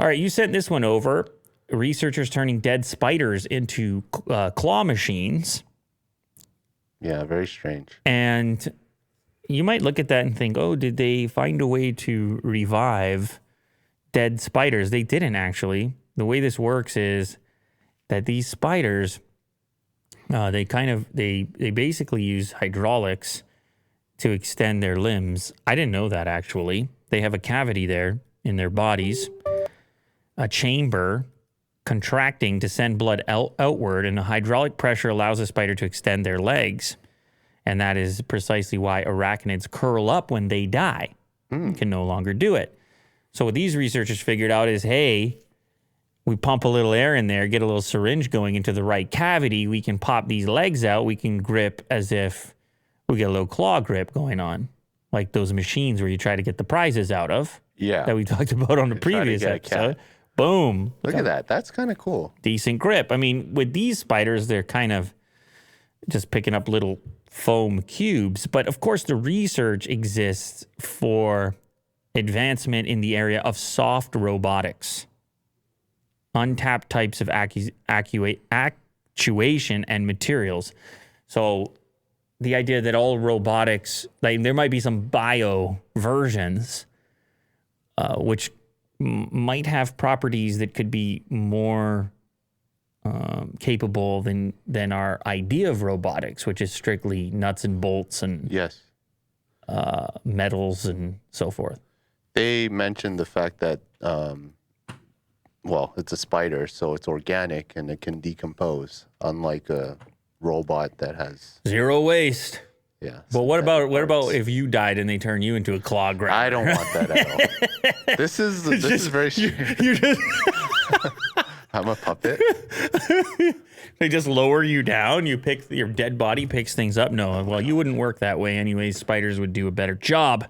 All right, you sent this one over. Researchers turning dead spiders into claw machines. Yeah, very strange. And you might look at that and think, oh, did they find a way to revive dead spiders? They didn't, actually. The way this works is that these spiders, they basically use hydraulics to extend their limbs. I didn't know that, actually. They have a cavity there in their bodies, a chamber contracting to send blood outward, and the hydraulic pressure allows the spider to extend their legs. And that is precisely why arachnids curl up when they die. Can no longer do it. So what these researchers figured out is, hey, we pump a little air in there, get a little syringe going into the right cavity, we can pop these legs out, we can grip as if we get a little claw grip going on, like those machines where you try to get the prizes out of. Yeah. That we talked about on the previous episode. Boom. Look at that. That's kind of cool. Decent grip. I mean, with these spiders, they're kind of just picking up little foam cubes. But of course, the research exists for advancement in the area of soft robotics, untapped types of actuation and materials. So the idea that all robotics, like there might be some bio versions, which might have properties that could be more capable than our idea of robotics, which is strictly nuts and bolts and metals and so forth. They mentioned the fact that, it's a spider, so it's organic and it can decompose, unlike a robot that has zero waste. Yeah. But what about if you died and they turn you into a claw grabber? I don't want that at all. This is very strange. You just I'm a puppet. They just lower you down. You pick your dead body, picks things up. No, well, you wouldn't work that way anyways. Spiders would do a better job.